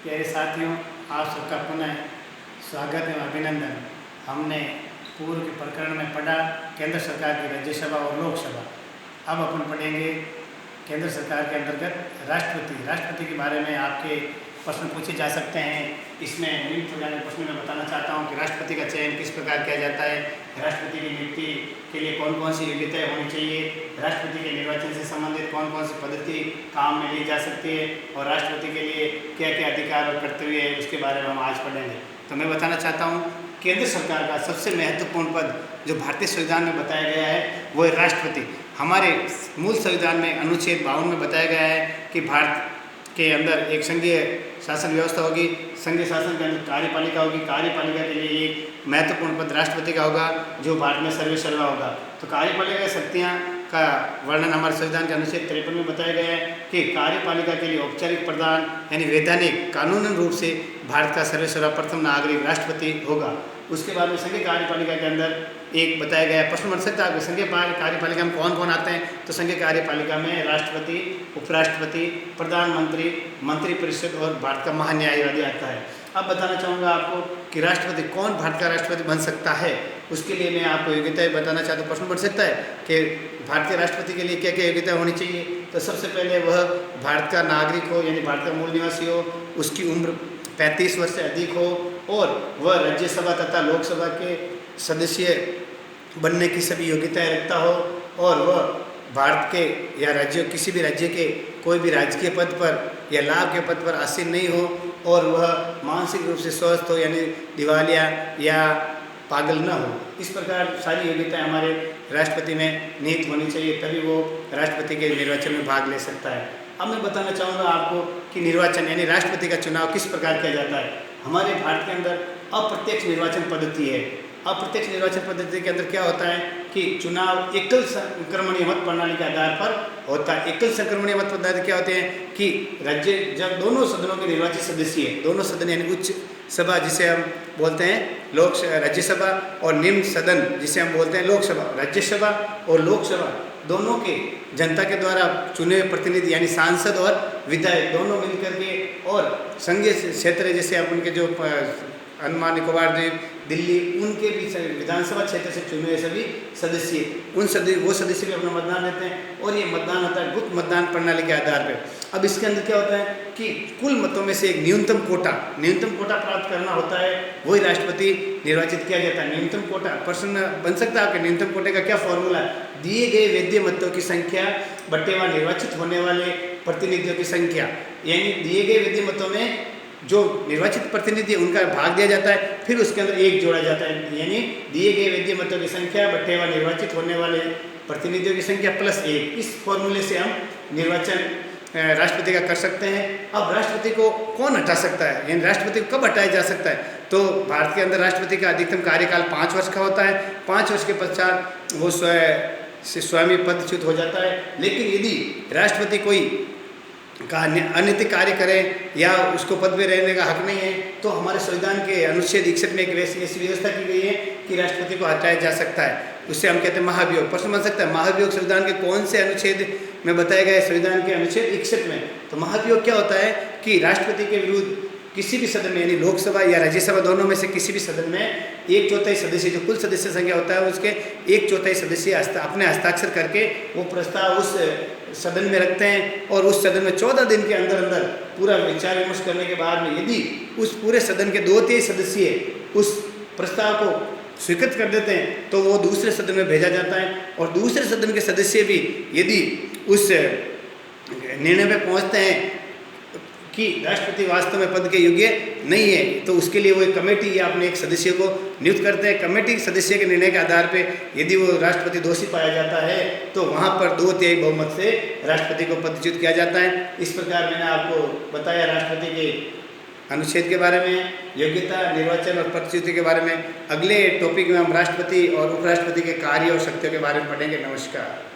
प्यारे साथियों, आप सबका पुनः स्वागत एवं अभिनंदन। हमने पूर्व के प्रकरण में पढ़ा केंद्र सरकार की राज्यसभा और लोकसभा। अब अपन पढ़ेंगे केंद्र सरकार के अंतर्गत राष्ट्रपति के बारे में आपके प्रश्न पूछे जा सकते हैं। इसमें विभिन्न प्रकार के प्रश्न मैं बताना चाहता हूं कि राष्ट्रपति का चयन किस प्रकार किया जाता है, राष्ट्रपति की नियुक्ति के लिए कौन कौन सी योग्यताएं होनी चाहिए, राष्ट्रपति के निर्वाचन से संबंधित कौन कौन सी पद्धति काम में ली जा सकती है और राष्ट्रपति के लिए क्या क्या अधिकार और कर्तव्य है, उसके बारे में हम आज पढ़ेंगे। तो मैं बताना चाहता हूँ केंद्र सरकार का सबसे महत्वपूर्ण पद जो भारतीय संविधान में बताया गया है वो है राष्ट्रपति। हमारे मूल संविधान में अनुच्छेद 52 में बताया गया है कि भारत के अंदर एक संघीय शासन व्यवस्था होगी, संघीय शासन के अंदर कार्यपालिका होगी, कार्यपालिका के लिए एक महत्वपूर्ण पद राष्ट्रपति का होगा जो भारत में सर्वसर्वा होगा। तो कार्यपालिका की शक्तियाँ का वर्णन हमारे संविधान के अनुच्छेद 53 में बताया गया है कि कार्यपालिका के लिए औपचारिक प्रधान यानी वैधानिक कानूनन रूप से भारत का सर्वसर्वा प्रथम नागरिक राष्ट्रपति होगा। उसके बाद में संघीय कार्यपालिका के अंदर एक बताया गया प्रश्न बन सकता है संघीय कार्यपालिका में कौन कौन आते हैं। तो संघीय कार्यपालिका में राष्ट्रपति, उपराष्ट्रपति, प्रधानमंत्री, मंत्रिपरिषद और भारत का महान्यायवादी आता है। अब बताना चाहूँगा आपको कि राष्ट्रपति कौन भारत का राष्ट्रपति बन सकता है। उसके लिए मैं आपको योग्यताएं बताना चाहता हूँ। प्रश्न बन सकता है कि भारतीय राष्ट्रपति के लिए क्या क्या योग्यता होनी चाहिए। तो सबसे पहले वह भारत का नागरिक हो यानी भारत का मूल निवासी हो, उसकी उम्र 35 वर्ष से अधिक हो और वह राज्यसभा तथा लोकसभा के सदस्य बनने की सभी योग्यताएं रखता हो और वह भारत के या राज्य किसी भी राज्य के कोई भी राजकीय पद पर या लाभ के पद पर आसीन नहीं हो और वह मानसिक रूप से स्वस्थ हो यानी दिवालिया या पागल न हो। इस प्रकार सारी योग्यताएं हमारे राष्ट्रपति में निहित होनी चाहिए, तभी वो राष्ट्रपति के निर्वाचन में भाग ले सकता है। अब मैं बताना चाहूँगा आपको कि निर्वाचन यानी राष्ट्रपति का चुनाव किस प्रकार किया जाता है। हमारे भारत के अंदर अप्रत्यक्ष निर्वाचन पद्धति है। अप्रत्यक्ष निर्वाचन पद्धति के अंदर क्या होता है कि चुनाव एकल संक्रमणीय मत प्रणाली के आधार पर होता है। एकल संक्रमणीय मत प्रणाली क्या होते हैं कि राज्य जब दोनों सदनों के निर्वाचित सदस्य हैं, दोनों सदन यानी उच्च सभा जिसे हम बोलते हैं राज्यसभा और निम्न सदन जिसे हम बोलते हैं लोकसभा, राज्यसभा और लोकसभा दोनों के जनता के द्वारा चुने हुए प्रतिनिधि यानी सांसद और विधायक दोनों मिलकर के और संघीय क्षेत्र जैसे आप उनके जो अंडमान निकोबार द्वीप, दिल्ली, उनके भी विधानसभा क्षेत्र से चुने हुए सभी सदस्य वो सदस्य भी अपना मतदान देते हैं और ये मतदान होता है गुप्त मतदान प्रणाली के आधार पर। अब इसके अंदर क्या होता है कि कुल मतों में से एक न्यूनतम कोटा प्राप्त करना होता है, वही राष्ट्रपति निर्वाचित किया जाता है। न्यूनतम कोटा प्रश्न बन सकता है आपके न्यूनतम कोटे का क्या फॉर्मूला है। दिए गए वैध मतों की संख्या बट्टे व निर्वाचित होने वाले प्रतिनिधियों की संख्या यानी दिए गए वैध मतों में जो निर्वाचित प्रतिनिधि उनका भाग दिया जाता है, फिर उसके अंदर एक जोड़ा जाता है यानी दिए गए वैध मतों की संख्या बट्टे व निर्वाचित होने वाले प्रतिनिधियों की संख्या प्लस 1। इस फॉर्मूले से हम निर्वाचन राष्ट्रपति का कर सकते हैं। अब राष्ट्रपति को कौन हटा सकता है यानी राष्ट्रपति को कब हटाया जा सकता है। तो भारत के अंदर राष्ट्रपति का अधिकतम कार्यकाल 5 वर्ष का होता है। 5 वर्ष के पश्चात वो स्वयं पदच्युत हो जाता है। लेकिन यदि राष्ट्रपति कोई अनैतिक कार्य करे या उसको पद पे रहने का हक नहीं है तो हमारे संविधान के अनुच्छेद 61 में एक ऐसी व्यवस्था की गई है कि राष्ट्रपति को हटाया जा सकता है। उससे हम कहते हैं महाभियोग। प्रश्न बन सकता है महाभियोग संविधान के कौन से अनुच्छेद में बताया गया है। संविधान के अनुच्छेद 61 में। तो महाभियोग क्या होता है कि राष्ट्रपति के विरुद्ध किसी भी सदन में यानी लोकसभा या राज्यसभा दोनों में से किसी भी सदन में 1/4 सदस्य जो कुल सदस्य संख्या होता है उसके 1/4 सदस्य अपने हस्ताक्षर करके वो प्रस्ताव उस सदन में रखते हैं और उस सदन में 14 दिन के अंदर पूरा विचार विमर्श करने के बाद में यदि उस पूरे सदन के 2/3 सदस्य उस प्रस्ताव को स्वीकृत कर देते हैं तो वो दूसरे सदन में भेजा जाता है और दूसरे सदन के सदस्य भी यदि उस निर्णय में पहुंचते हैं कि राष्ट्रपति वास्तव में पद के योग्य नहीं है तो उसके लिए वो एक कमेटी या अपने एक सदस्य को नियुक्त करते हैं। कमेटी सदस्य के निर्णय के आधार पे यदि वो राष्ट्रपति दोषी पाया जाता है तो वहाँ पर 2/3 बहुमत से राष्ट्रपति को पदच्युत किया जाता है। इस प्रकार मैंने आपको बताया राष्ट्रपति के अनुच्छेद के बारे में, योग्यता, निर्वाचन और पदच्युति के बारे में। अगले टॉपिक में हम राष्ट्रपति और उपराष्ट्रपति के कार्य और शक्तियों के बारे में पढ़ेंगे। नमस्कार।